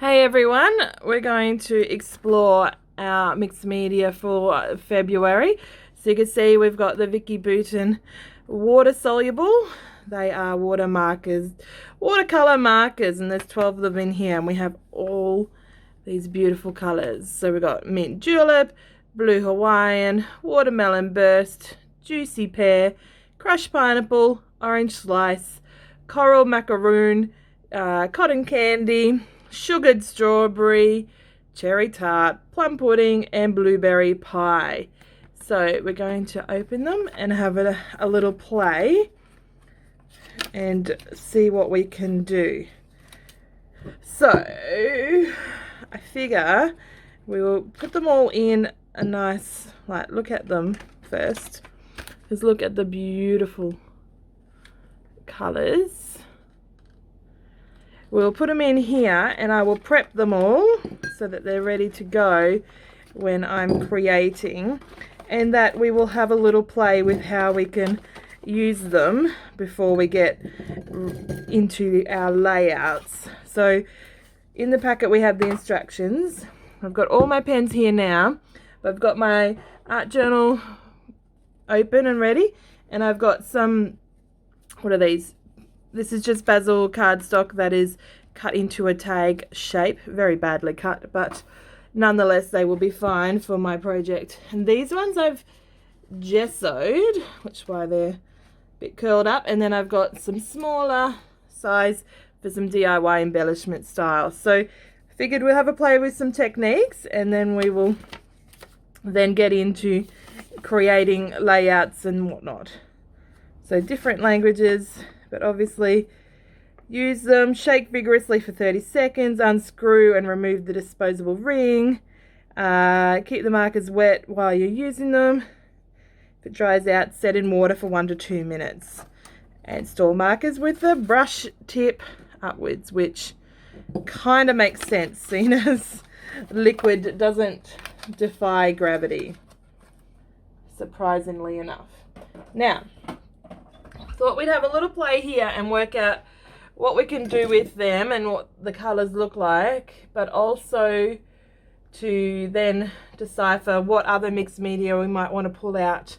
Hey everyone, we're going to explore our mixed media for February. So you can see we've got the Vicki Boutin water soluble. They are watercolor markers, and there's 12 of them in here, and we have all these beautiful colors. So we've got mint julep, blue Hawaiian, watermelon burst, juicy pear, crushed pineapple, orange slice, coral macaroon, cotton candy, sugared strawberry, cherry tart, plum pudding, and blueberry pie. So we're going to open them and have a little play and see what we can do. So I figure we will put them all in a nice, look at them first. Just look at the beautiful colors. We'll put them in here and I will prep them all so that they're ready to go when I'm creating, and that we will have a little play with how we can use them before we get into our layouts. So in the packet we have the instructions. I've got all my pens here now. I've got my art journal open and ready, and I've got some, what are these? This is just basil cardstock that is cut into a tag shape, very badly cut, but nonetheless they will be fine for my project. And these ones I've gessoed, which is why they're a bit curled up, and then I've got some smaller size for some DIY embellishment style. So I figured we'll have a play with some techniques, and then we will then get into creating layouts and whatnot. So different languages, but obviously use them. Shake vigorously for 30 seconds, unscrew and remove the disposable ring. Keep the markers wet while you're using them. If it dries out, set in water for 1 to 2 minutes. And store markers with the brush tip upwards, which kind of makes sense, seeing as liquid doesn't defy gravity, surprisingly enough. Now, thought we'd have a little play here and work out what we can do with them and what the colors look like, but also to then decipher what other mixed media we might want to pull out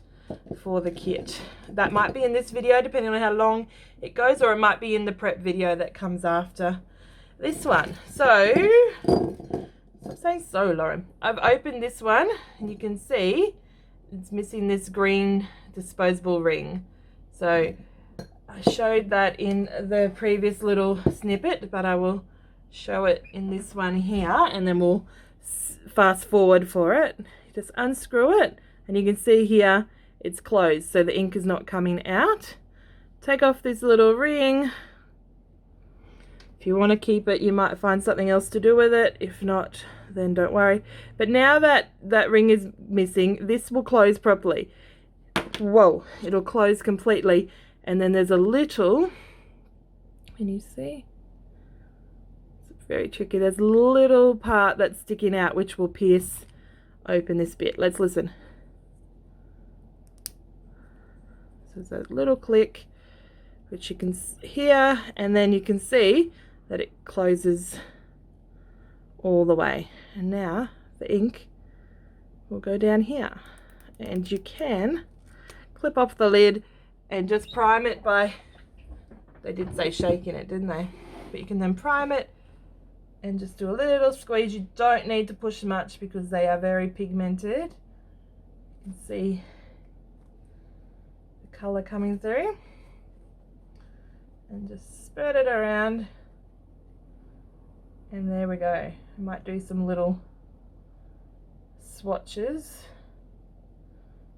for the kit. That might be in this video depending on how long it goes, or it might be in the prep video that comes after this one. So I'm saying so, Lauren. I've opened this one and you can see it's missing this green disposable ring. So I showed that in the previous little snippet, but I will show it in this one here, and then we'll fast forward for it. You just unscrew it and you can see here it's closed, so the ink is not coming out. Take off this little ring. If you want to keep it, you might find something else to do with it. If not, then don't worry. But now that that ring is missing, this will close properly. Whoa, it'll close completely. And then there's a little, can you see? It's very tricky. There's a little part that's sticking out which will pierce open this bit. Let's listen. So there's a little click which you can hear, and then you can see that it closes all the way. And now the ink will go down here, and you can clip off the lid and just prime it by, they did say shaking it, didn't they? But you can then prime it and just do a little squeeze. You don't need to push much because they are very pigmented. You can see the color coming through. And just spread it around. And there we go. I might do some little swatches.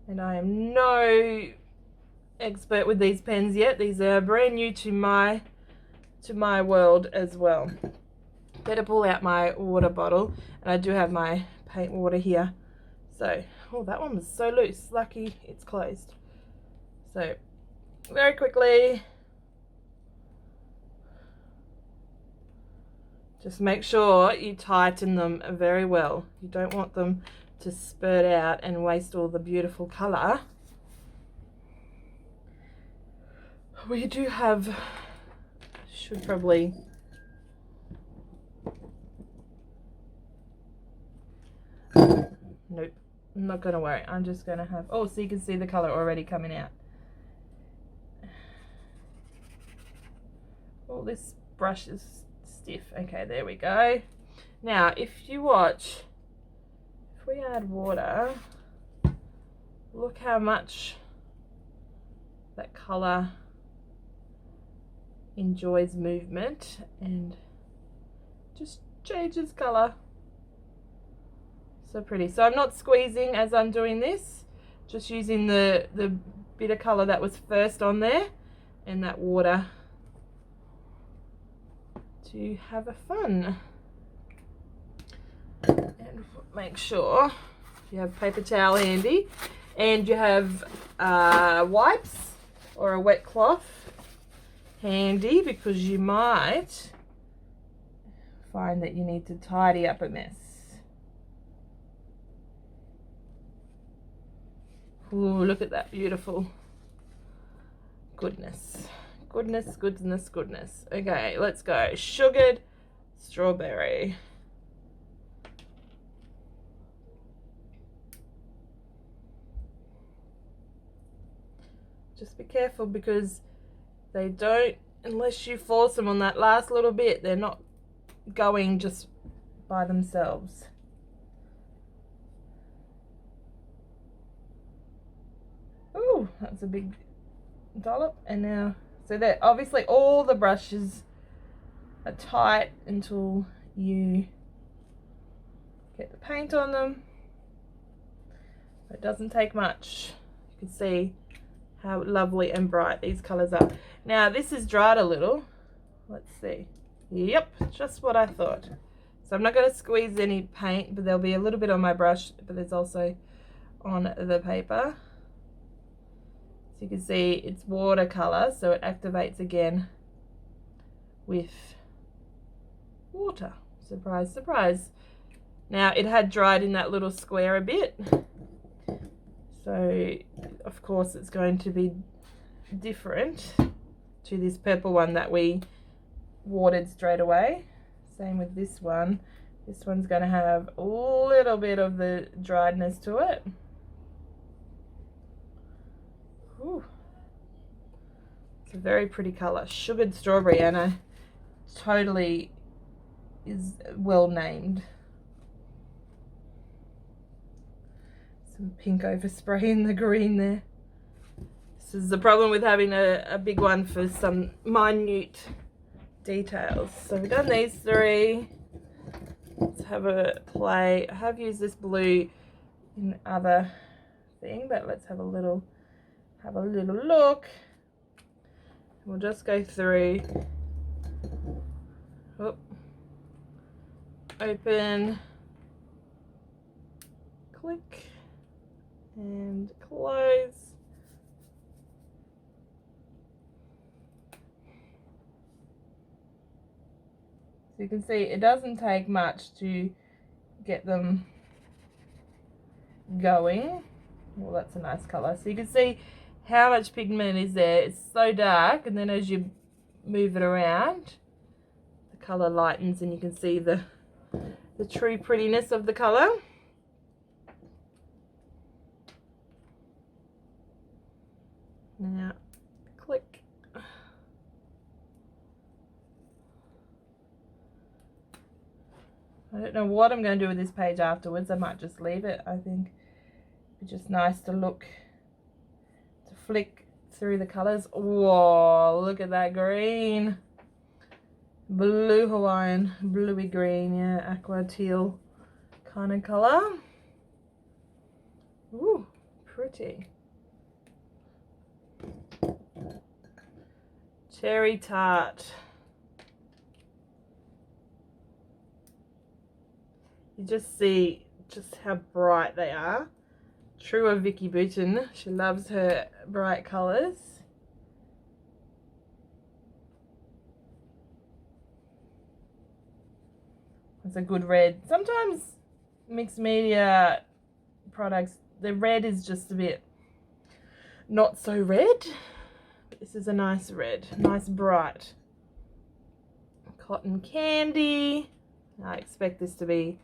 And I am no expert with these pens yet. These are brand new to my world as well. Better pull out my water bottle, and I do have my paint water here. So, oh, that one was so loose. Lucky it's closed. So, very quickly, just make sure you tighten them very well. You don't want them to spurt out and waste all the beautiful color. We do have, should probably I'm not going to worry. I'm just going to have, oh, so you can see the color already coming out. Oh, this brush is stiff. Okay, there we go. Now, if you watch, if we add water, look how much that color enjoys movement and just changes color. So pretty. So I'm not squeezing as I'm doing this, just using the bit of color that was first on there and that water to have a fun. And make sure you have paper towel handy and you have wipes or a wet cloth handy, because you might find that you need to tidy up a mess. Ooh, look at that beautiful goodness. Goodness, goodness, goodness. Okay, let's go. Sugared strawberry. Just be careful, because they don't, unless you force them on that last little bit, they're not going just by themselves. Ooh, that's a big dollop. And now, so that obviously all the brushes are tight until you get the paint on them. It doesn't take much. You can see how lovely and bright these colors are. Now this is dried a little. Let's see. Yep, just what I thought. So I'm not going to squeeze any paint, but there'll be a little bit on my brush, but there's also on the paper. So you can see it's watercolor, so it activates again with water. Surprise, surprise. Now it had dried in that little square a bit, so of course it's going to be different to this purple one that we watered straight away. Same with this one. This one's going to have a little bit of the driedness to it. Ooh. It's a very pretty color, sugared strawberry, and I totally is well named. Some pink overspray in the green there. This is the problem with having a big one for some minute details. So we've done these three. Let's have a play. I have used this blue in other thing, but let's have a little look. We'll just go through. Oh. Open, click, and close. So you can see it doesn't take much to get them going. Well, that's a nice color. So you can see how much pigment is there. It's so dark, and then as you move it around, the color lightens and you can see the true prettiness of the color. Now, click. I don't know what I'm going to do with this page afterwards. I might just leave it. I think it's just nice to look, to flick through the colors. Whoa, look at that green. Blue Hawaiian, bluey green, yeah, aqua teal kind of color. Ooh, pretty. Cherry tart. You just see just how bright they are. True of Vicki Boutin, she loves her bright colors. It's a good red. Sometimes mixed media products, the red is just a bit not so red. But this is a nice red, nice bright. Cotton candy. I expect this to be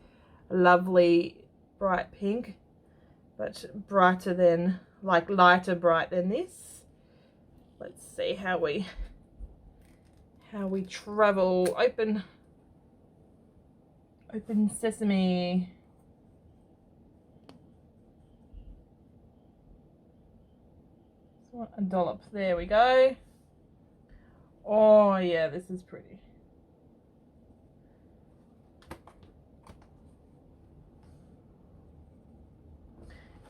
a lovely bright pink, but brighter than, like lighter bright than this. Let's see how we travel. Open sesame. A dollop. There we go. Oh yeah, this is pretty.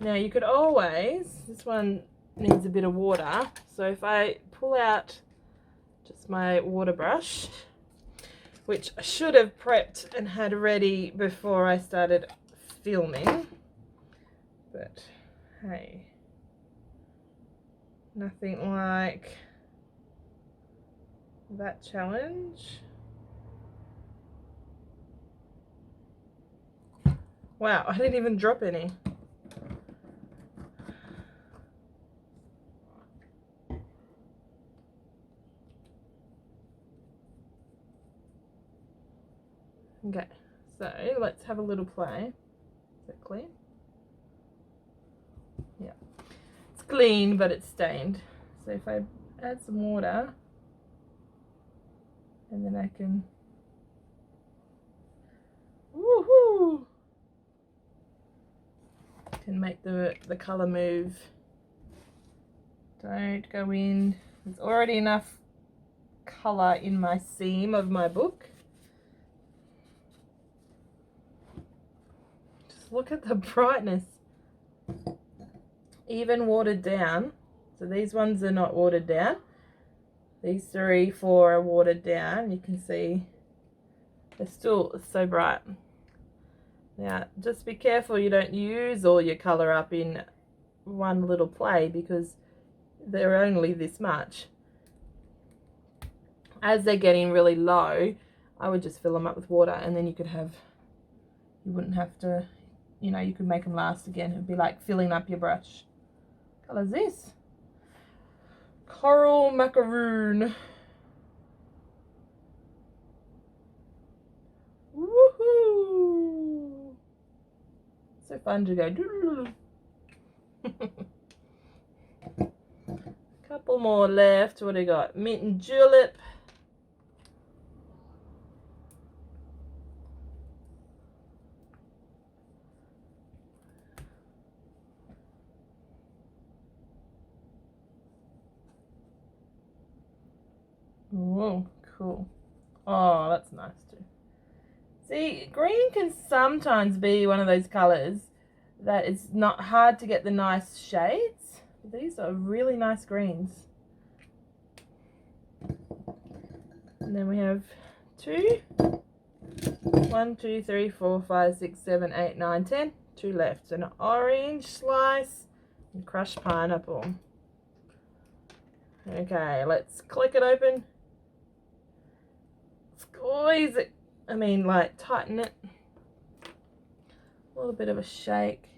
Now you could always, this one needs a bit of water, so if I pull out just my water brush, which I should have prepped and had ready before I started filming, but hey, nothing like that challenge. Wow, I didn't even drop any. Okay, so let's have a little play. Is it clean? Yeah, it's clean, but it's stained. So if I add some water, and then I can, woohoo, can make the color move. Don't go in. There's already enough color in my seam of my book. Look at the brightness. Even watered down. So these ones are not watered down. These 3, 4 are watered down. You can see they're still so bright. Now, just be careful you don't use all your colour up in one little play, because they're only this much. As they're getting really low, I would just fill them up with water, and then you wouldn't have to, you know, you could make them last again. It'd be like filling up your brush. What colour is this? Coral macaroon. Woohoo! So fun to go. Couple more left. What do we got? Mint and julep. Oh, cool. Oh, that's nice too. See, green can sometimes be one of those colours that it's not hard to get the nice shades. These are really nice greens. And then we have 2, 1, 2, 3, 4, 5, 6, 7, 8, 9, 10. 2 left. An orange slice and crushed pineapple. Okay, let's click it open. Squeeze it. I mean, like, tighten it. A little bit of a shake.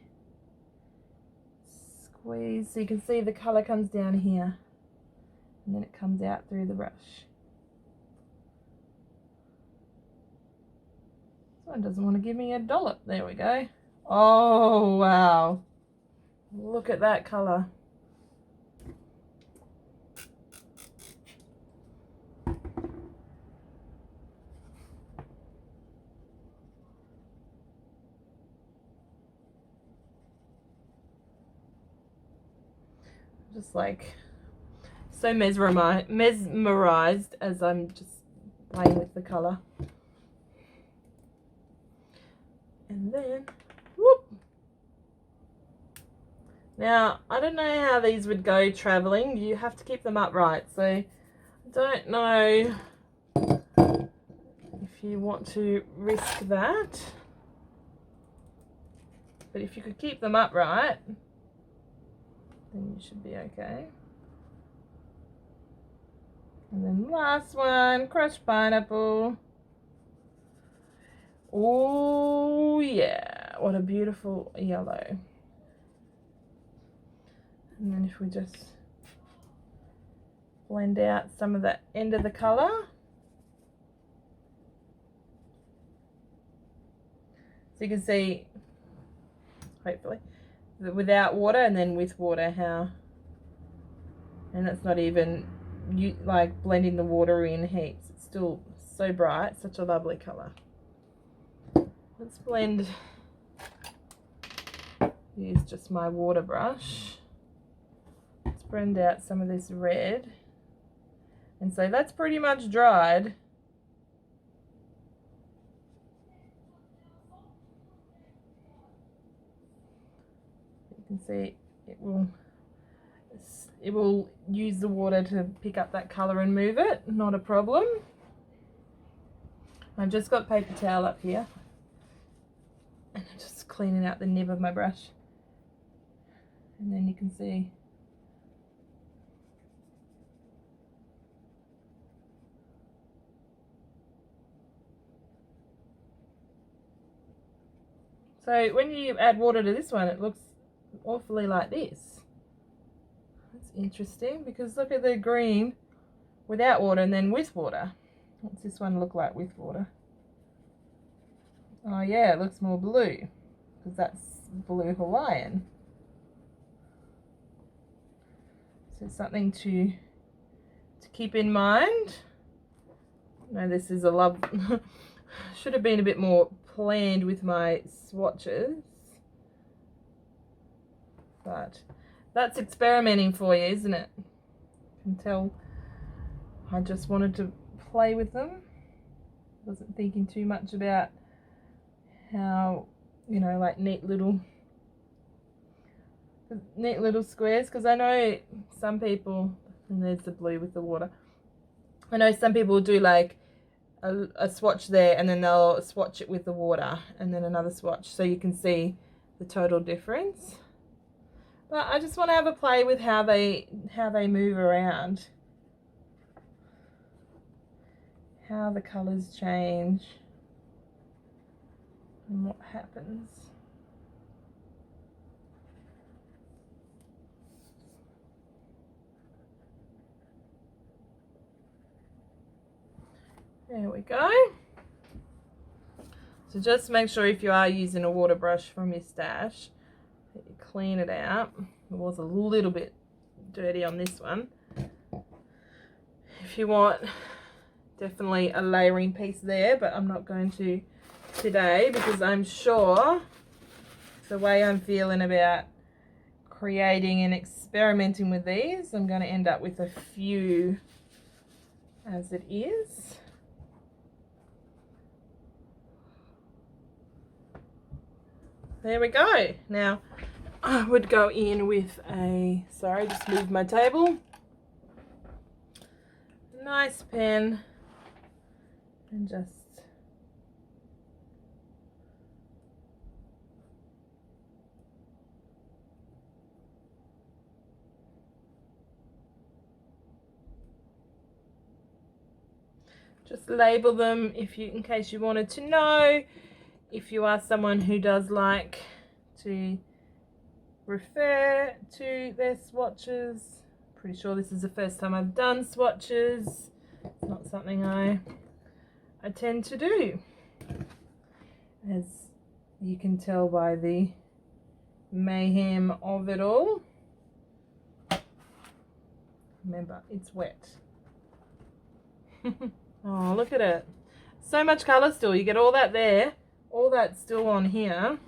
Squeeze so you can see the colour comes down here. And then it comes out through the brush. This one doesn't want to give me a dollop. There we go. Oh, wow. Look at that colour. Just like so mesmerized as I'm just playing with the color. And then whoop. Now I don't know how these would go traveling. You have to keep them upright, so I don't know if you want to risk that, but if you could keep them upright, then you should be okay. And then last one, crushed pineapple. Oh yeah, what a beautiful yellow. And then if we just blend out some of the end of the colour. So you can see, hopefully, without water and then with water, how, and that's not even like blending the water in heaps. It's still so bright, such a lovely color. Let's blend, use just my water brush. Let's blend out some of this red. And so that's pretty much dried. You can see it will use the water to pick up that color and move it, not a problem. I've just got paper towel up here and I'm just cleaning out the nib of my brush, and then you can see so when you add water to this one, it looks awfully like this. That's interesting, because look at the green without water and then with water. What's this one look like with water? Oh yeah, it looks more blue, because that's blue Hawaiian. So something to keep in mind. No, this is a love. Should have been a bit more planned with my swatches, but that's experimenting for you, isn't it? You can tell I just wanted to play with them. Wasn't thinking too much about how, you know, like neat little squares, because I know some people, and there's the blue with the water, I know some people do like a swatch there and then they'll swatch it with the water and then another swatch, so you can see the total difference. But I just want to have a play with how they move around, how the colors change and what happens. There we go. So just make sure, if you are using a water brush from your stash, that you clean it out. It was a little bit dirty on this one. If you want, definitely a layering piece there, but I'm not going to today, because I'm sure the way I'm feeling about creating and experimenting with these, I'm going to end up with a few as it is. There we go. Now I would go in with a, sorry, just moved my table, nice pen, and just label them in case you wanted to know. If you are someone who does like to refer to their swatches, pretty sure this is the first time I've done swatches. It's not something I tend to do, as you can tell by the mayhem of it all. Remember, it's wet. Oh, look at it. So much colour still. You get all that there. All that's still on here.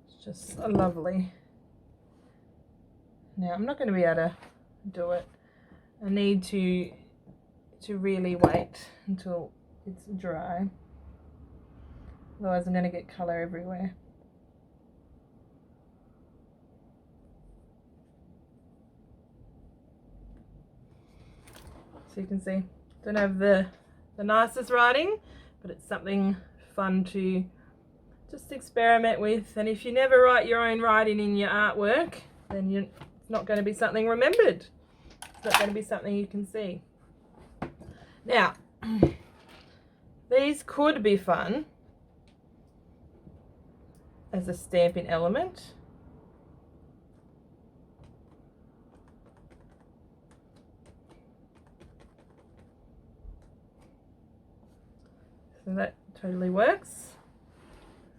It's just lovely. Now I'm not going to be able to do it. I need to really wait until it's dry. Otherwise I'm going to get colour everywhere. So you can see, don't have the nicest writing, but it's something fun to just experiment with. And if you never write your own writing in your artwork, then it's not going to be something remembered. It's not going to be something you can see. Now, these could be fun as a stamping element. So that totally works.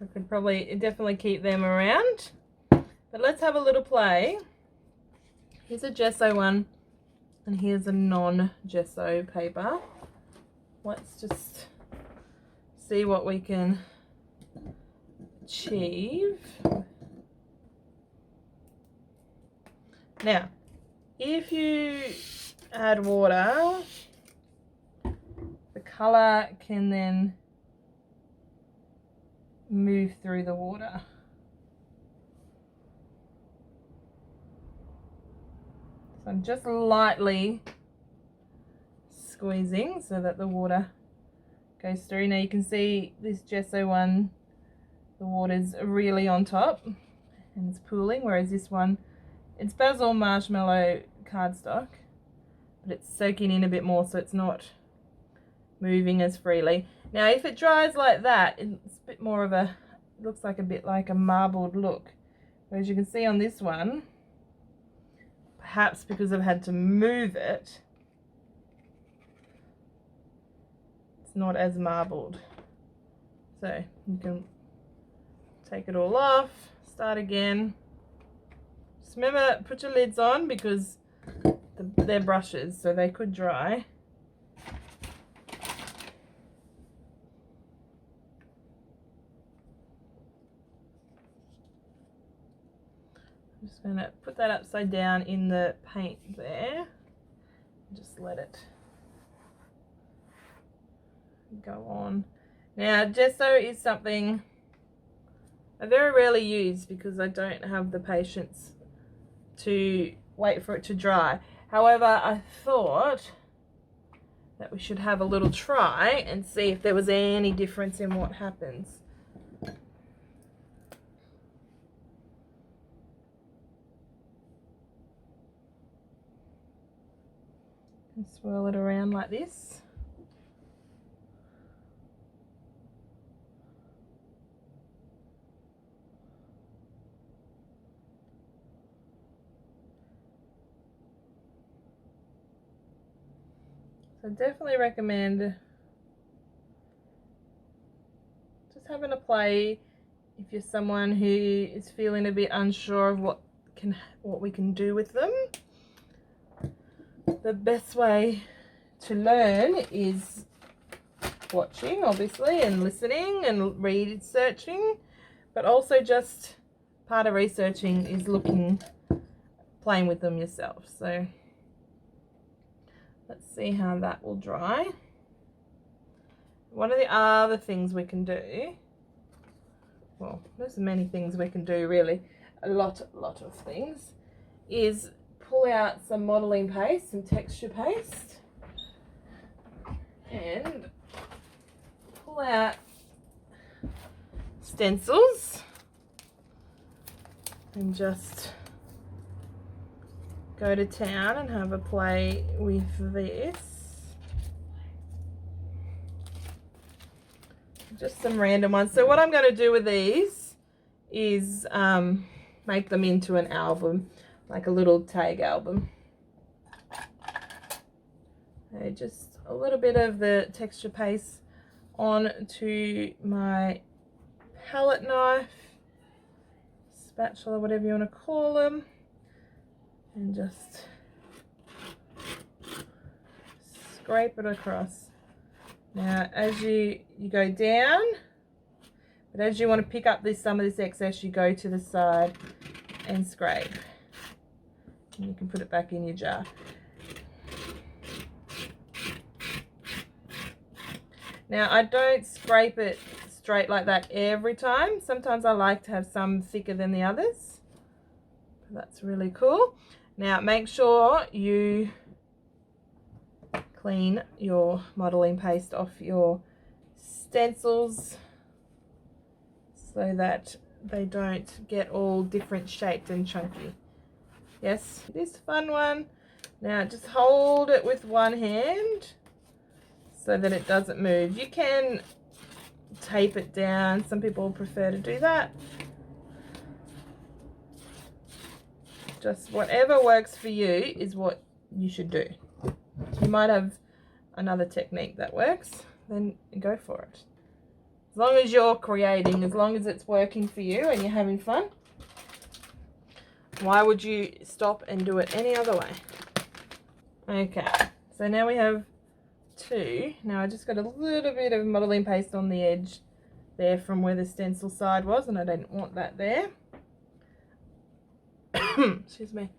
I could probably definitely keep them around. But let's have a little play. Here's a gesso one, and here's a non-gesso paper. Let's just see what we can achieve. Now, if you add water, the colour can then move through the water. So I'm just lightly squeezing so that the water goes through. Now you can see this gesso one, the water's really on top and it's pooling, whereas this one, it's basil marshmallow cardstock, but it's soaking in a bit more, so it's not moving as freely. Now if it dries like that, it's a bit more of a, it looks like a bit like a marbled look, whereas you can see on this one, perhaps because I've had to move it, it's not as marbled. So you can take it all off, start again. Just remember, put your lids on because they're brushes, so they could dry. I'm just going to put that upside down in the paint there. Just let it go on. Now, gesso is something I very rarely use because I don't have the patience to wait for it to dry. However, I thought that we should have a little try and see if there was any difference in what happens. And swirl it around like this. I definitely recommend just having a play if you're someone who is feeling a bit unsure of what we can do with them. The best way to learn is watching, obviously, and listening and researching, but also just part of researching is playing with them yourself. So let's see how that will dry. One of the other things we can do, well, there's many things we can do really, a lot of things, is pull out some modelling paste, some texture paste, and pull out stencils and just go to town and have a play with this. Just some random ones. So what I'm going to do with these is make them into an album, like a little tag album. Okay, just a little bit of the texture paste onto my palette knife, spatula, whatever you want to call them, and just scrape it across. Now as you go down, but as you want to pick up some of this excess, you go to the side and scrape. And you can put it back in your jar. Now I don't scrape it straight like that every time. Sometimes I like to have some thicker than the others. That's really cool. Now make sure you clean your modelling paste off your stencils so that they don't get all different shaped and chunky. Yes, this fun one. Now just hold it with one hand so that it doesn't move. You can tape it down. Some people prefer to do that. Just whatever works for you is what you should do. You might have another technique that works, then go for it. As long as you're creating, as long as it's working for you and you're having fun, Why would you stop and do it any other way? Okay, so now we have 2. Now I just got a little bit of modelling paste on the edge there from where the stencil side was, and I didn't want that there. Excuse me.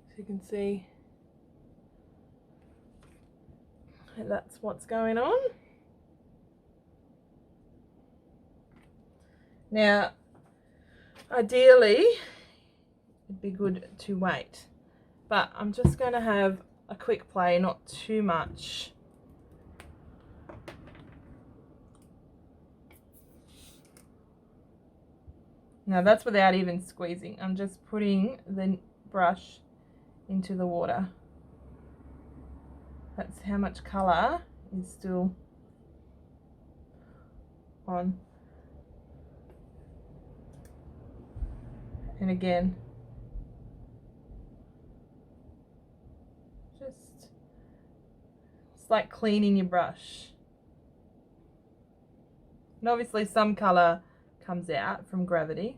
So you can see that's what's going on. Now, ideally, it'd be good to wait, but I'm just going to have a quick play, not too much. Now that's without even squeezing. I'm just putting the brush into the water. That's how much colour is still on. And again, just, it's like cleaning your brush. And obviously some colour comes out from gravity.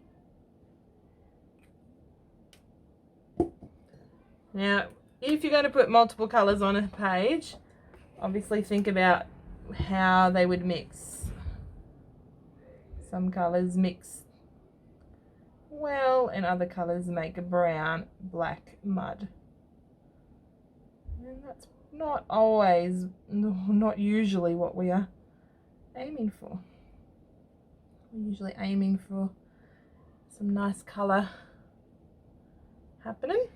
Now, if you're going to put multiple colours on a page, obviously think about how they would mix. Some colours mix well, and other colours make a brown, black mud. And that's not always, not usually what we are aiming for. We're usually aiming for some nice colour happening.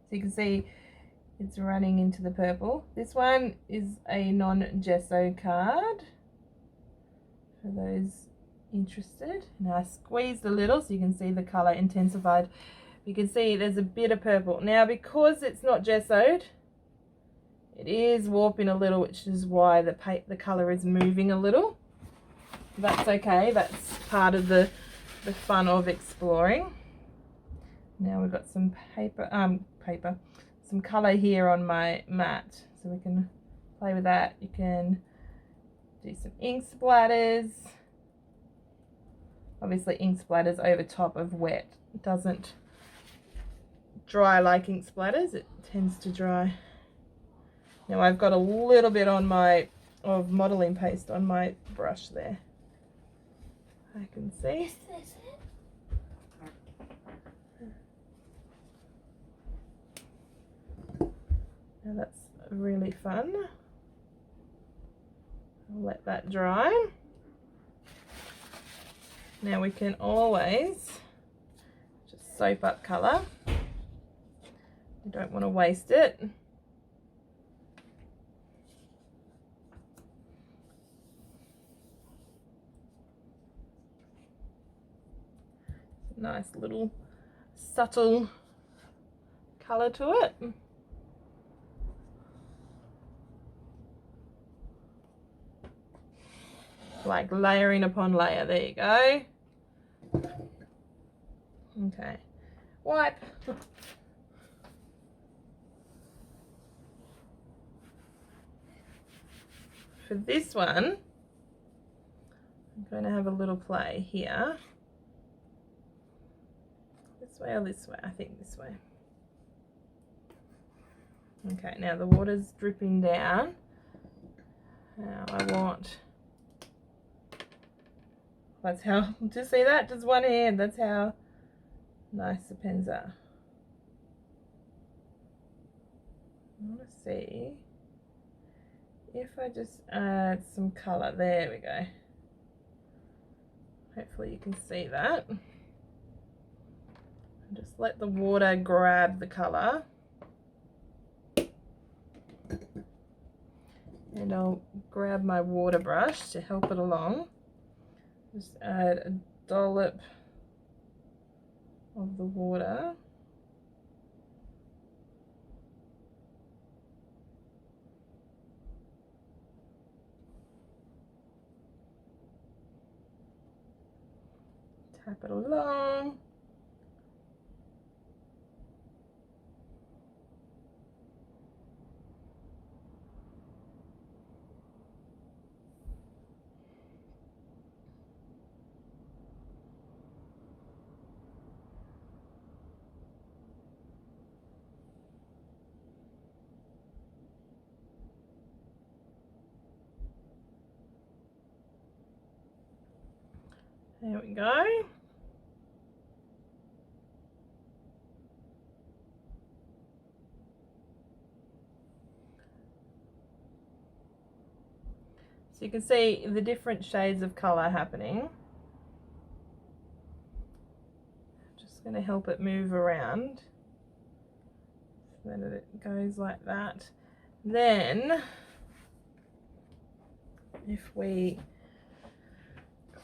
So you can see it's running into the purple. This one is a non-gesso card for those interested. Now I squeezed a little so you can see the colour intensified. You can see there's a bit of purple. Now because it's not gessoed, it is warping a little, which is why the colour is moving a little. That's okay, that's part of the fun of exploring. Now we've got some some colour here on my mat, so we can play with that. You can do some ink splatters. Obviously ink splatters over top of wet. It doesn't dry like ink splatters, it tends to dry. Now I've got a little bit on of modelling paste on my brush there. I can see. Now that's really fun. I'll let that dry. Now we can always just soap up colour. You don't want to waste it. Nice little subtle colour to it. Like layering upon layer. There you go. Okay, wipe. For this one, I'm going to have a little play here. This way or this way? I think this way. Okay, now the water's dripping down. Now I want... That's how, just see that? Just one hand. That's how nice the pens are. I want to see if I just add some colour. There we go. Hopefully you can see that. And just let the water grab the colour. And I'll grab my water brush to help it along. Just add a dollop of the water. Tap it along. There we go. So you can see the different shades of colour happening. Just going to help it move around so that it goes like that. Then, if we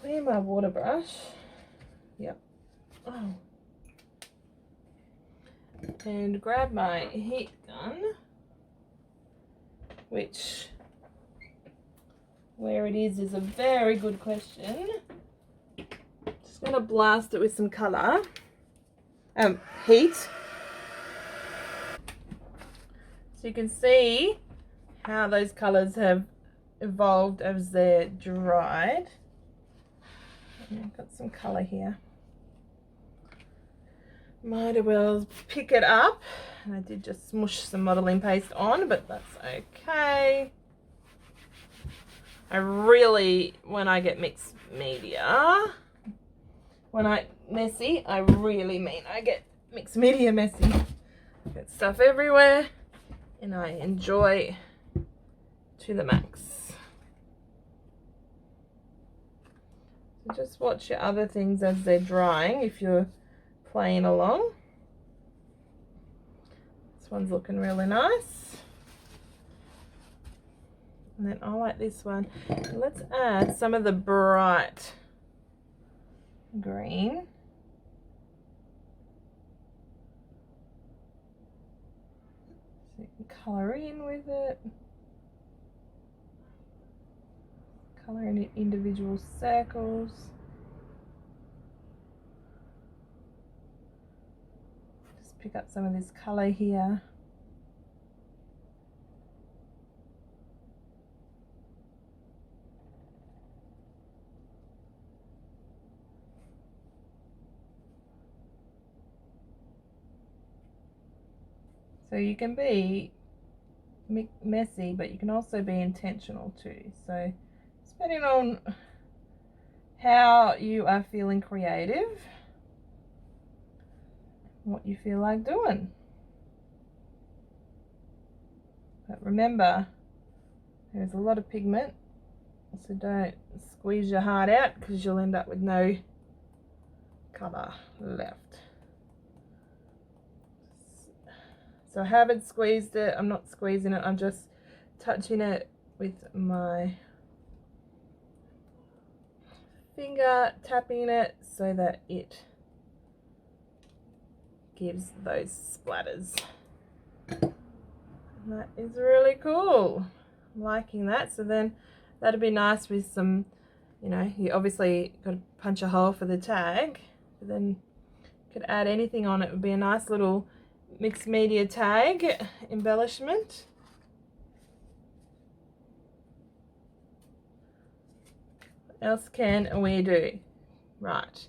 clear my water brush, yep, oh, and grab my heat gun, which where it is a very good question. Just going to blast it with some colour, heat. So you can see how those colours have evolved as they're dried. And I've got some colour here. Might as well pick it up. And I did just smush some modelling paste on, but that's okay. I really, when I get mixed media, messy, I really mean I get mixed media messy. I get stuff everywhere and I enjoy to the max. So just watch your other things as they're drying if you're playing along. This one's looking really nice. And then I like this one. Let's add some of the bright green. So you can colour in with it. Colour in individual circles. Just pick up some of this colour here. So you can be messy, but you can also be intentional too. So depending on how you are feeling creative, what you feel like doing. But remember, there's a lot of pigment, so don't squeeze your heart out because you'll end up with no colour left. So I haven't squeezed it, I'm not squeezing it, I'm just touching it with my finger, tapping it so that it gives those splatters. And that is really cool. I'm liking that. So then that'd be nice with some, you know, you obviously got to punch a hole for the tag, but then you could add anything on it. It would be a nice little mixed media tag embellishment. What else can we do? Right,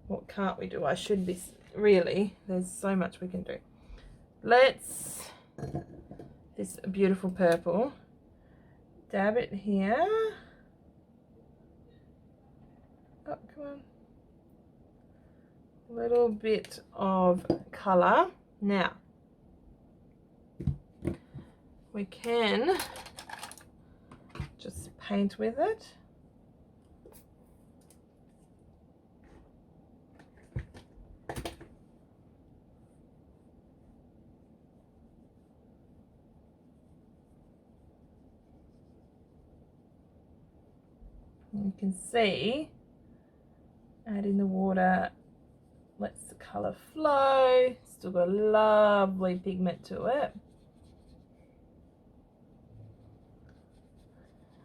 what can't we do? I should be, really, there's so much we can do. Let's, this beautiful purple, dab it here. Oh, come on. A little bit of colour. Now, we can just paint with it. You can see, adding the water lets the colour flow. Still got a lovely pigment to it.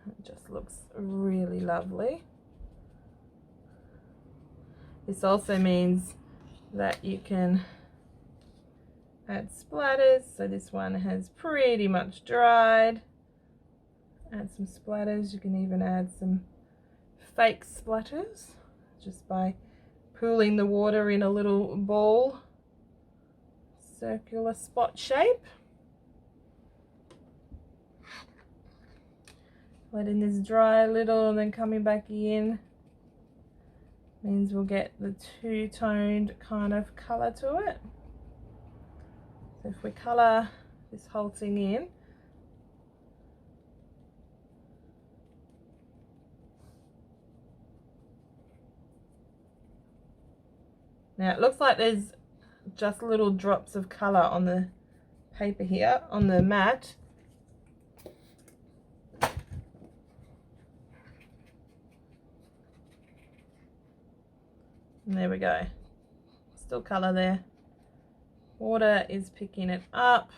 It just looks really lovely. This also means that you can add splatters. So this one has pretty much dried. Add some splatters. You can even add some fake splatters just by pooling the water in a little ball, circular spot shape. Letting this dry a little and then coming back in Means we'll get the two-toned kind of colour to it. So if we colour this whole thing in, now it looks like there's just little drops of colour on the paper here, on the mat. And there we go. Still colour there. Water is picking it up.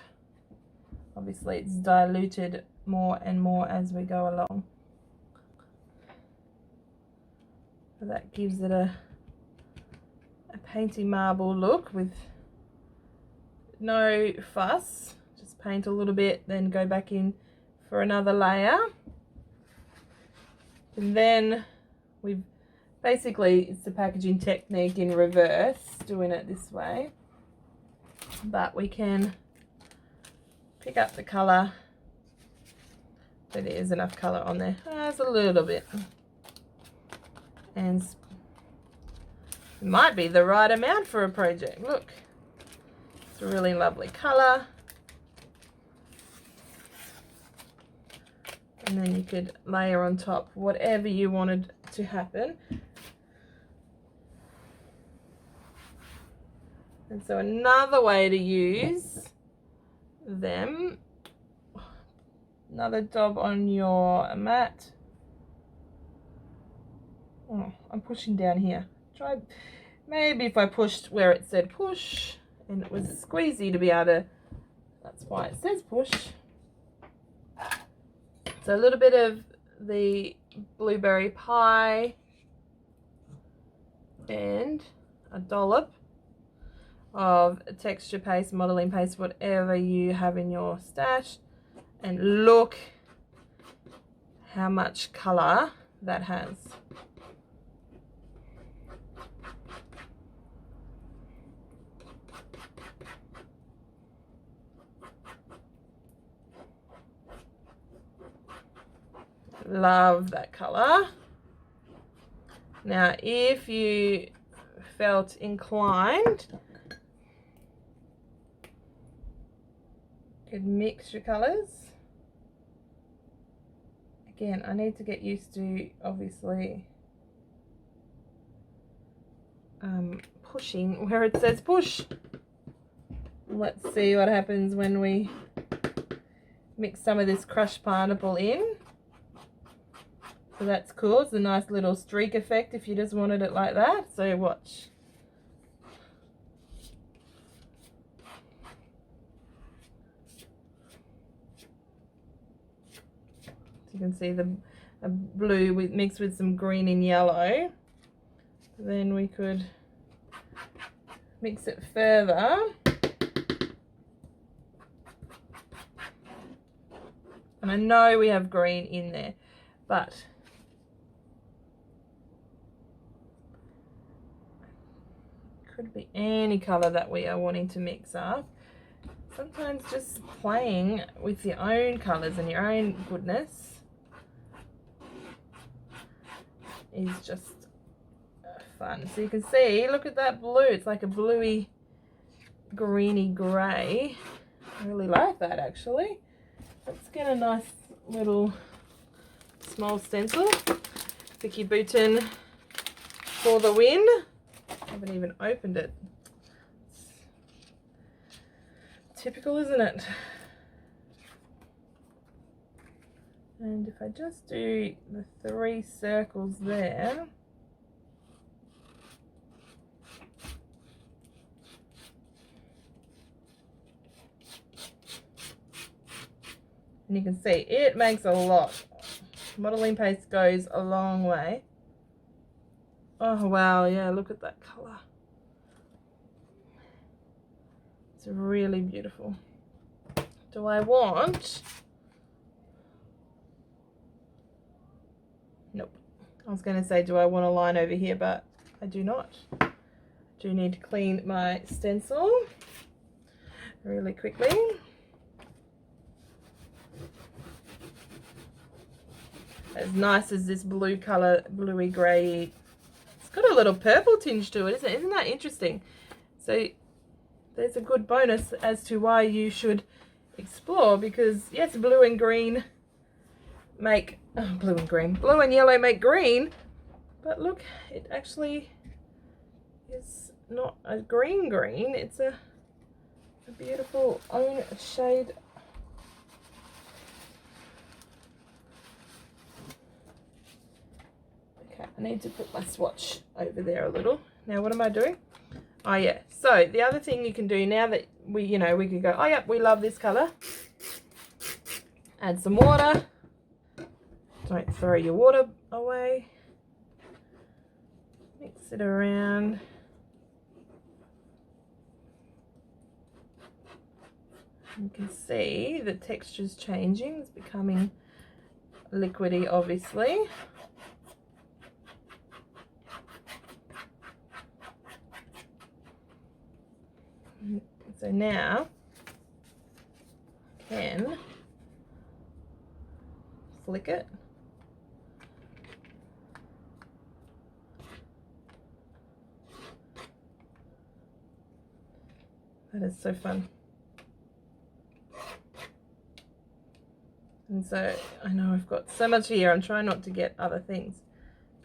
Obviously it's diluted more and more as we go along. So that gives it a painty marble look with no fuss. Just paint a little bit, then go back in for another layer. And then we've basically, it's the packaging technique in reverse, doing it this way. But we can pick up the colour. So there is enough colour on there. There's a little bit. And it might be the right amount for a project. Look, it's a really lovely colour. And then you could layer on top whatever you wanted to happen. And so another way to use them, another dab on your mat. Oh, I'm pushing down here. Try, maybe if I pushed where it said push and it was squeezy to be able to, that's why it says push. So a little bit of the blueberry pie and a dollop of texture paste, modeling paste, whatever you have in your stash. And look how much colour that has. Love that colour. Now if you felt inclined, you could mix your colours. Again, I need to get used to obviously pushing where it says push. Let's see what happens when we mix some of this crushed pineapple in. So that's cool. It's a nice little streak effect if you just wanted it like that. So watch. You can see the blue mixed with some green and yellow. Then we could mix it further. And I know we have green in there, but could be any colour that we are wanting to mix up. Sometimes just playing with your own colours and your own goodness is just fun. So you can see, look at that blue. It's like a bluey, greeny grey. I really like that actually. Let's get a nice little small stencil. Vicki Boutin for the win. I haven't even opened it. Typical, isn't it? And if I just do the 3 circles there, and you can see it makes a lot. Modeling paste goes a long way. Oh wow, yeah, look at that colour. It's really beautiful. Do I want... Nope. I was going to say, do I want a line over here, but I do not. I do need to clean my stencil really quickly. As nice as this blue colour, bluey grey, it's got a little purple tinge to it, isn't it? Isn't that interesting? So there's a good bonus as to why you should explore, because yes, blue and green make blue and yellow make green, but look, it actually is not a green, it's a beautiful own shade. Okay, I need to put my swatch over there a little. Now what am I doing? Oh yeah, so the other thing you can do now that we can go, oh yeah, we love this color, add some water. Don't throw your water away. Mix it around. You can see the texture's changing. It's becoming liquidy, obviously. So now I can flick it. That is so fun. And so I know I've got so much here, I'm trying not to get other things.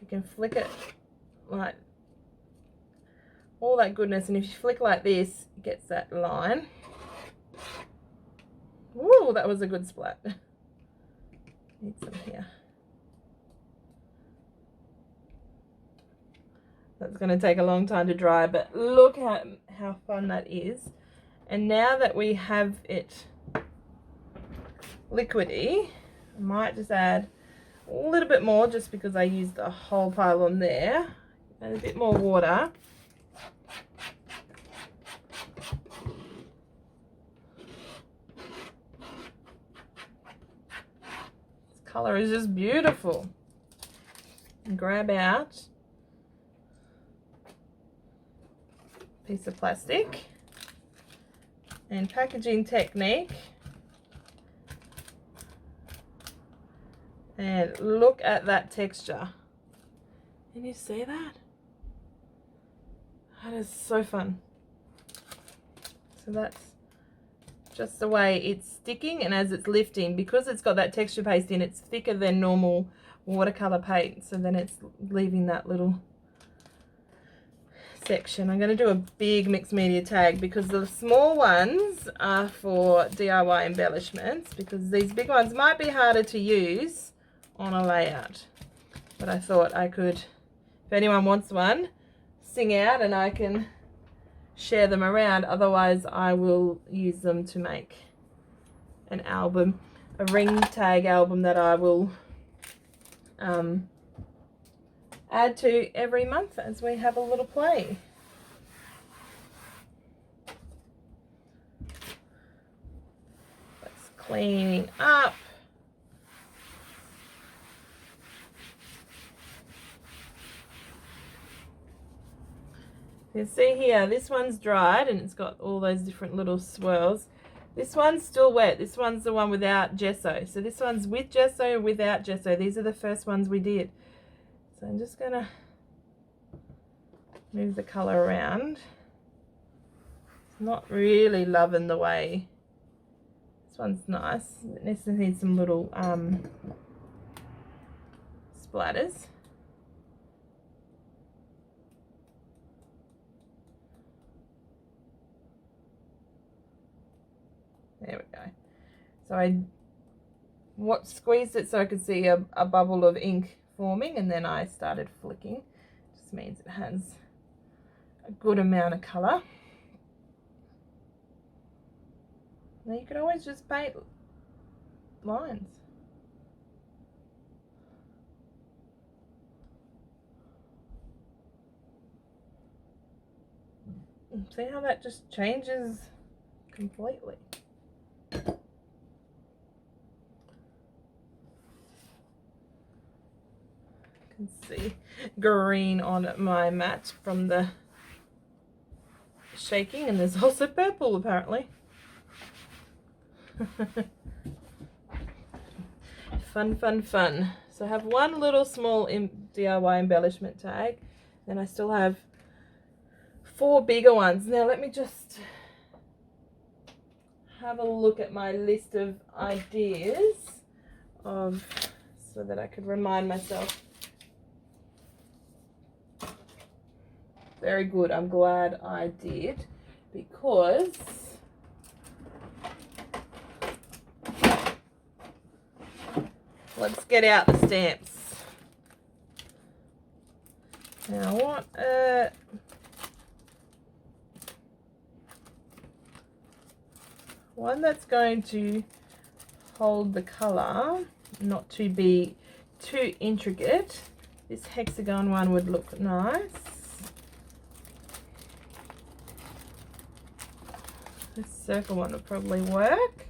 You can flick it like all that goodness, and if you flick like this, it gets that line. Woo, that was a good splat. Need some here. That's going to take a long time to dry, but look how fun that is. And now that we have it liquidy, I might just add a little bit more, just because I used the whole pile on there, and a bit more water. This color is just beautiful. And grab out a piece of plastic, and packaging technique. And look at that texture. Can you see that? That is so fun. So that's just the way it's sticking, and as it's lifting, because it's got that texture paste in, it's thicker than normal watercolor paint. So then it's leaving that little section. I'm going to do a big mixed media tag, because the small ones are for DIY embellishments, because these big ones might be harder to use on a layout. But I thought I could, if anyone wants one, sing out and I can share them around. Otherwise I will use them to make an album, a ring tag album that I will add to every month as we have a little play. That's cleaning up. You can see here, this one's dried and it's got all those different little swirls. This one's still wet. This one's the one without gesso. So this one's with gesso, without gesso. These are the first ones we did. So I'm just going to move the colour around. It's not really loving the way. This one's nice. It needs some little splatters. There we go. So I squeezed it so I could see a bubble of ink forming, and then I started flicking. Just means it has a good amount of colour. Now you could always just paint lines. See how that just changes completely. Can see green on my mat from the shaking, and there's also purple apparently. Fun. So I have one little small DIY embellishment tag, Then I still have 4 bigger ones. Now let me just have a look at my list of ideas so that I could remind myself. Very good. I'm glad I did, because let's get out the stamps. Now what one that's going to hold the colour, not to be too intricate. This hexagon one would look nice. This circle one would probably work.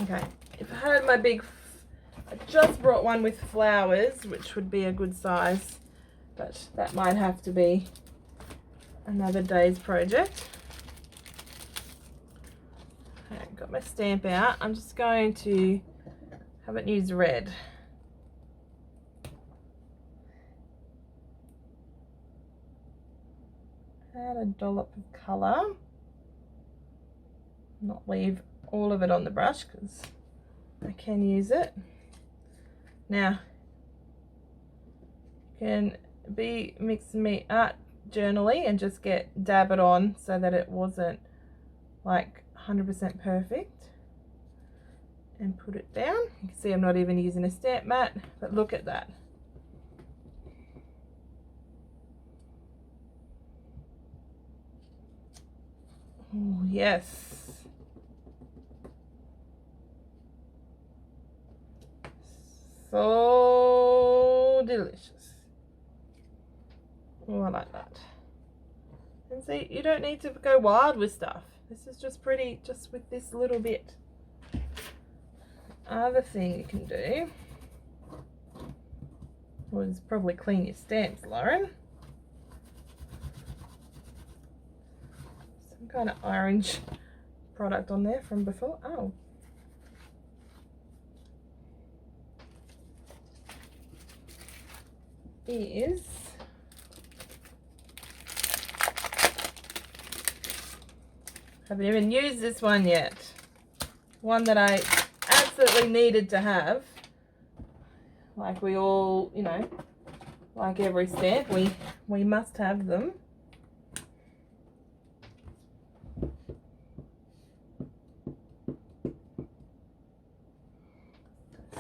Okay, if I had my big, I just brought one with flowers, which would be a good size, but that might have to be another day's project. Okay, got my stamp out. I'm just going to, haven't used red. Add a dollop of colour. Not leave all of it on the brush because I can use it. Now, you can be mixing me art journally and just dab it on so that it wasn't like 100% perfect, and put it down. You can see I'm not even using a stamp mat, but look at that. Oh yes. So delicious. Oh, I like that. And see, you don't need to go wild with stuff. This is just pretty, just with this little bit. Other thing you can do was probably clean your stamps, Lauren. Some kind of orange product on there from before. Oh. Is haven't even used this one yet. One that I absolutely needed to have. Like we all, you know, like every stamp, we must have them.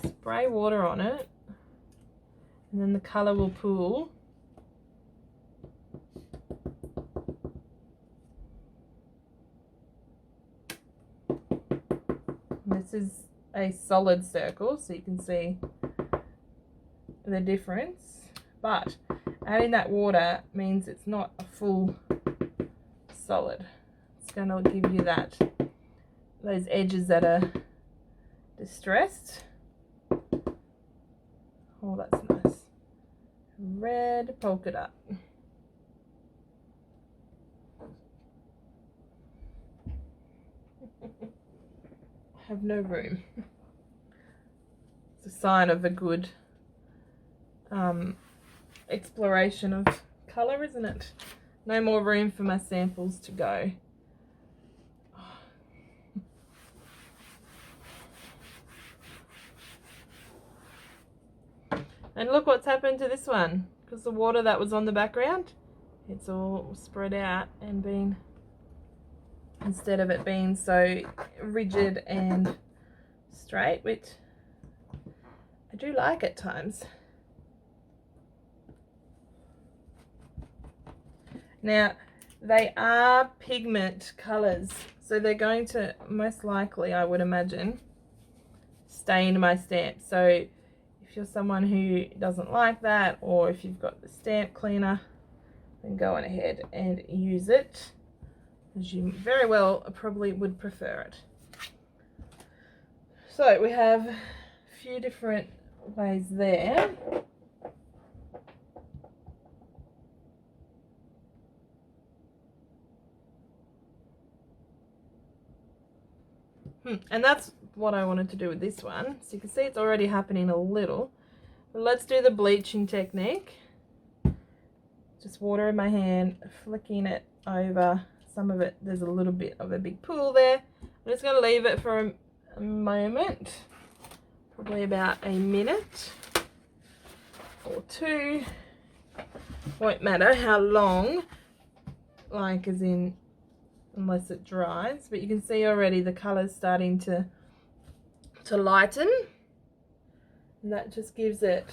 Spray water on it, and then the colour will pool. And this is a solid circle, so you can see the difference, but adding that water means it's not a full solid. It's going to give you those edges that are distressed. Oh, that's nice. Red polka dot. I have no room. It's a sign of a good exploration of colour, isn't it? No more room for my samples to go. And look what's happened to this one, because the water that was on the background, it's all spread out and been, instead of it being so rigid and straight, which I do like at times. Now, they are pigment colours, so they're going to most likely, I would imagine, stain my stamp. So if you're someone who doesn't like that, or if you've got the stamp cleaner, then go on ahead and use it, as you very well probably would prefer it. So we have a few different ways there. And that's what I wanted to do with this one. So you can see it's already happening a little. But let's do the bleaching technique. Just water in my hand, flicking it over. Some of it, there's a little bit of a big pool there. I'm just going to leave it for a moment, probably about a minute or two. Won't matter how long, like as in unless it dries, but you can see already the color's starting to lighten, and that just gives it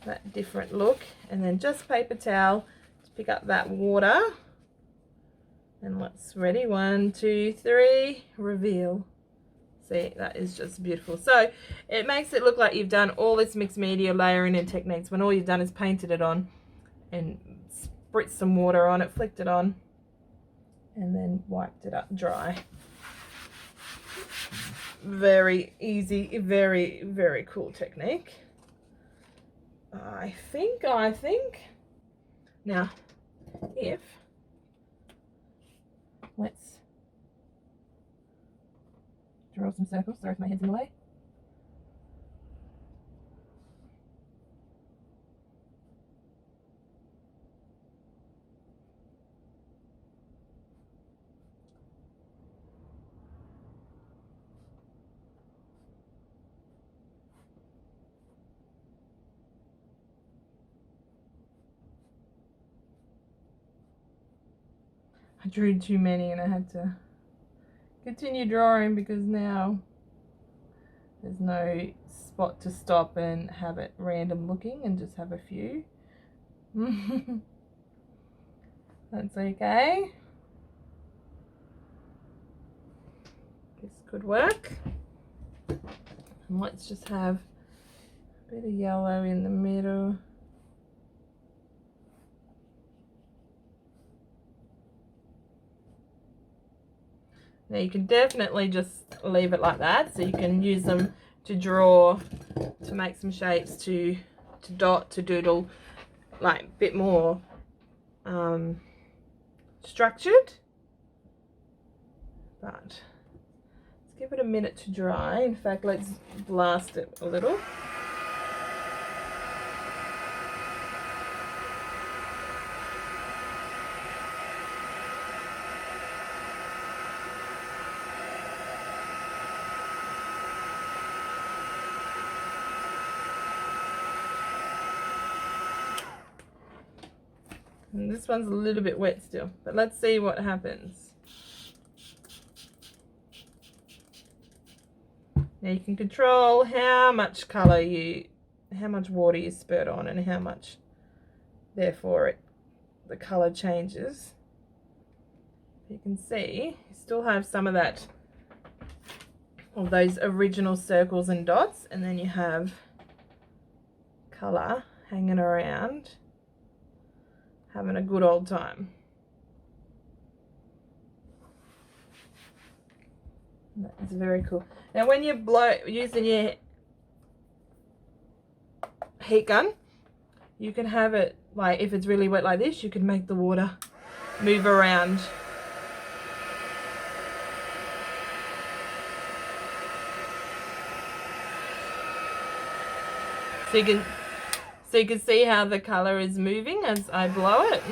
that different look. And then just paper towel to pick up that water, and let's ready, 1 2 3, reveal. See, that is just beautiful. So it makes it look like you've done all this mixed media layering and techniques when all you've done is painted it on and spritzed some water on it, flicked it on, and then wiped it up dry. Very easy, very, very cool technique. I think. Now, let's draw some circles. Sorry if my head's in the way. I drew too many and I had to continue drawing because now there's no spot to stop and have it random looking and just have a few. That's okay. This could work. And let's just have a bit of yellow in the middle. Now you can definitely just leave it like that, so you can use them to draw, to make some shapes, to dot, to doodle, like a bit more structured. But let's give it a minute to dry. In fact, let's blast it a little. And this one's a little bit wet still, but let's see what happens. Now you can control how much color how much water you spurt on, and how much, therefore, the color changes. You can see you still have some of that, of those original circles and dots, and then you have color hanging around, having a good old time. That's very cool. Now when you using your heat gun, you can have it, like if it's really wet like this, you can make the water move around. So you can see how the color is moving as I blow it.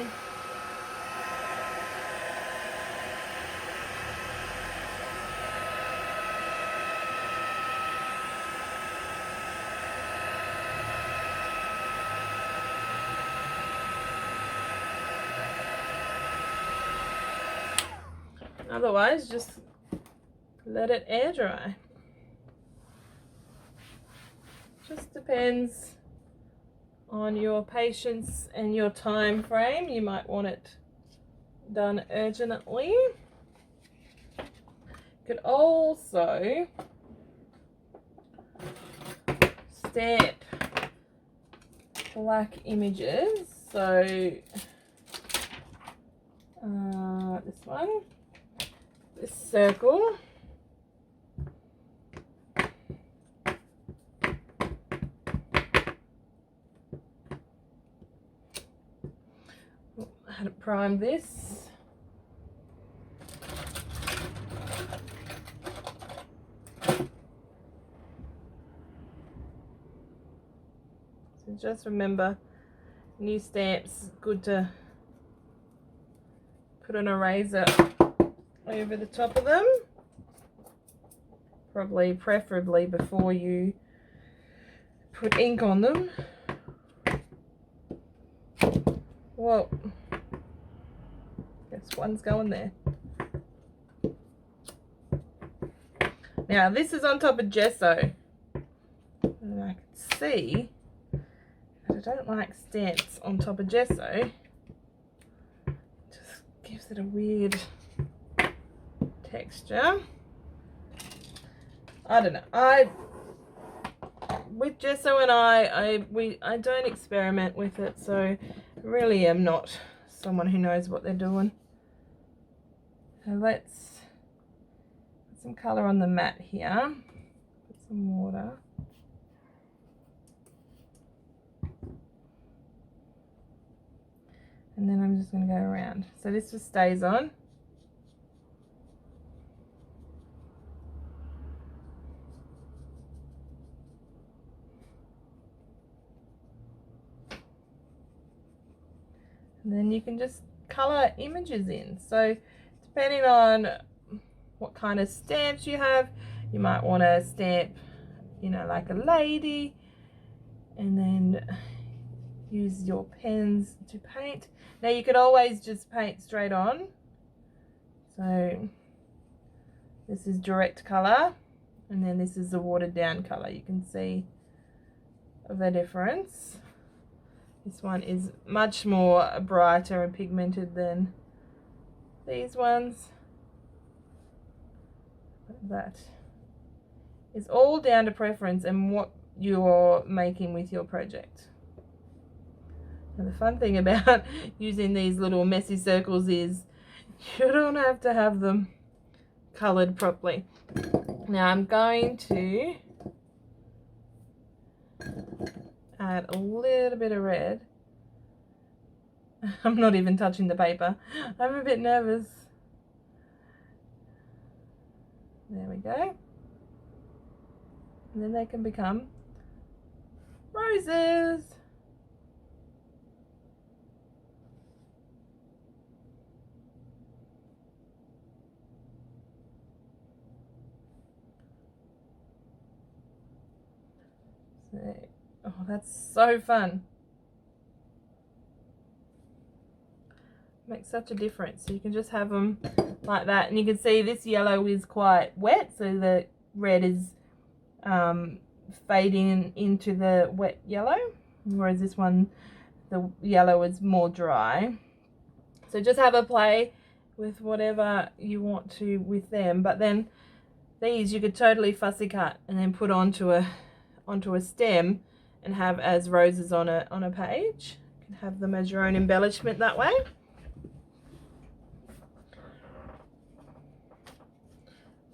Otherwise, just let it air dry. Just depends on your patience and your time frame. You might want it done urgently. You could also stamp black images. So this one, this circle. I had to prime this. So just remember, new stamps, good to put an eraser over the top of them. Preferably before you put ink on them. Whoa. Guess one's going there. Now this is on top of gesso. And I can see that I don't like stamps on top of gesso. It just gives it a weird texture. I don't know. With gesso and I don't experiment with it, so I really am not someone who knows what they're doing. So let's put some colour on the mat here. Put some water. And then I'm just going to go around. So this just stays on. And then you can just colour images in. So depending on what kind of stamps you have, you might want to stamp, you know, like a lady, and then use your pens to paint. Now you could always just paint straight on. So this is direct colour, and then this is the watered down colour. You can see the difference. This one is much more brighter and pigmented than these ones. That is all down to preference and what you're making with your project. And the fun thing about using these little messy circles is you don't have to have them coloured properly. Now I'm going to add a little bit of red. I'm not even touching the paper. I'm a bit nervous. There we go. And then they can become roses. Oh, that's so fun. Makes such a difference. So you can just have them like that, and you can see this yellow is quite wet, so the red is fading into the wet yellow, whereas this one, the yellow is more dry. So just have a play with whatever you want to with them. But then these you could totally fussy cut and then put onto a stem and have as roses on a page. You can have them as your own embellishment that way.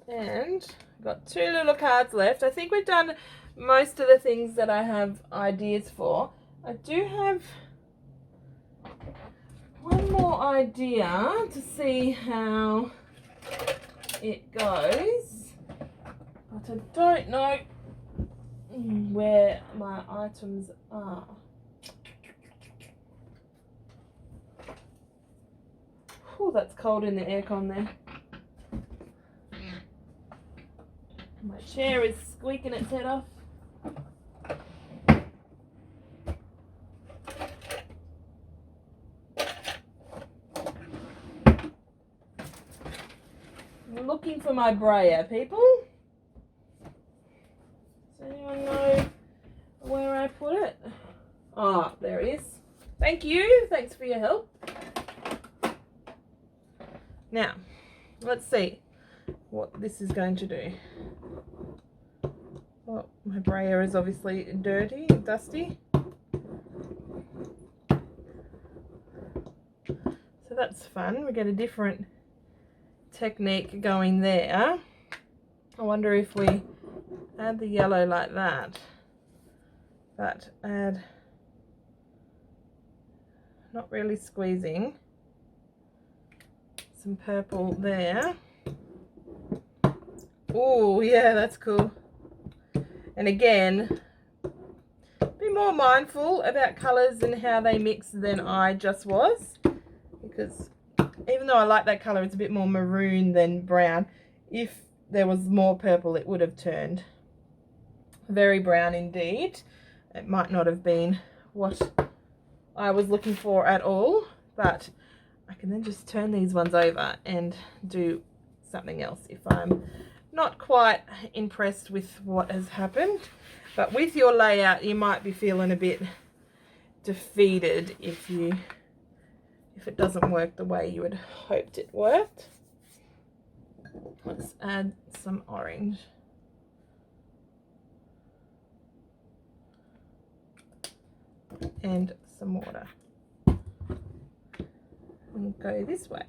And I've got 2 little cards left. I think we've done most of the things that I have ideas for. I do have one more idea to see how it goes, but I don't know where my items are. Oh, that's cold in the aircon there. My chair is squeaking its head off. I'm looking for my brayer, people. Does anyone know where I put it? Ah, there it is. Thank you. Thanks for your help. Now, let's see what this is going to do. Well, my brayer is obviously dirty and dusty. So that's fun. We get a different technique going there. I wonder if we add the yellow like that, but add, not really squeezing, some purple there. Oh yeah, that's cool. And again, be more mindful about colours and how they mix than I just was, because even though I like that colour, it's a bit more maroon than brown. If there was more purple, it would have turned very brown indeed. It might not have been what I was looking for at all, but I can then just turn these ones over and do something else if I'm not quite impressed with what has happened. But with your layout, you might be feeling a bit defeated if it doesn't work the way you had hoped it worked. Let's add some orange. And some water. And go this way.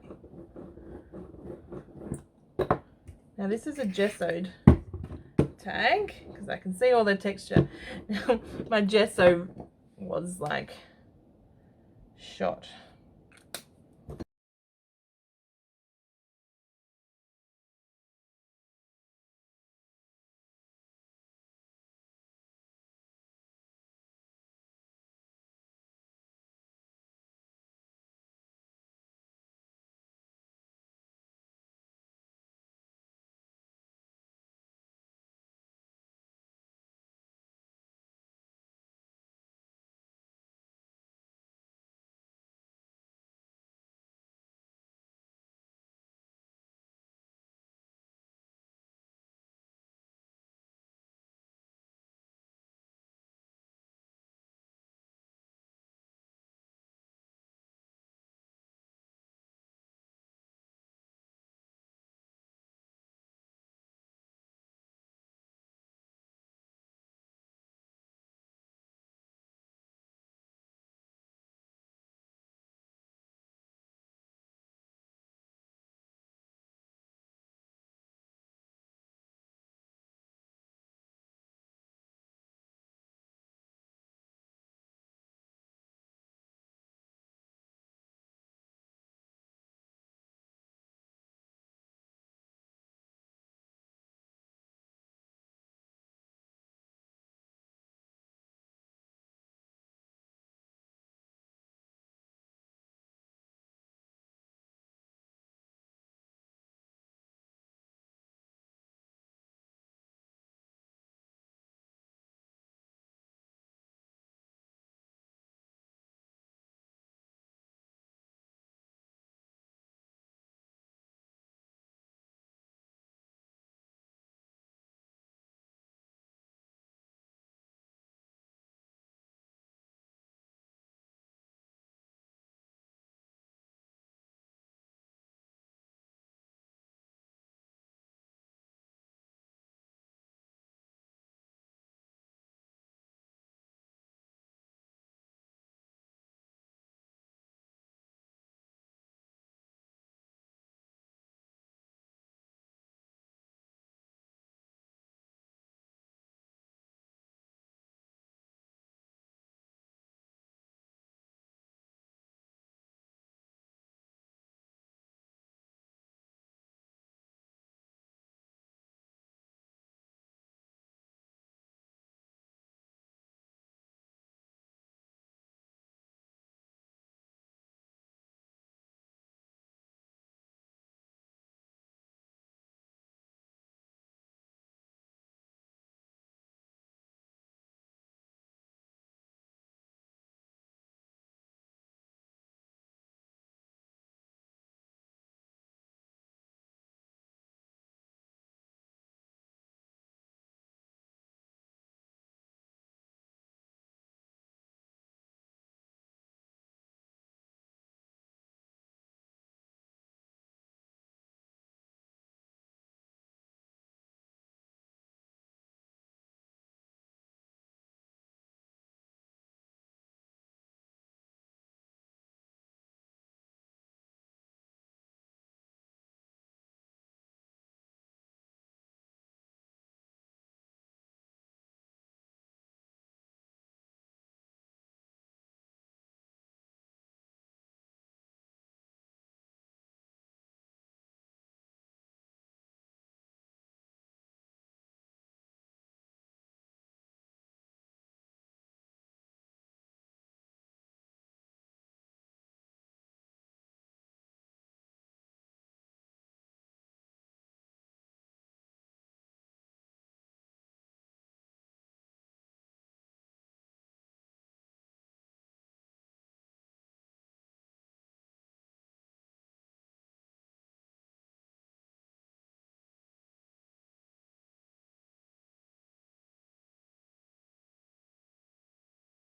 Now this is a gessoed tag because I can see all the texture. Now my gesso was like shot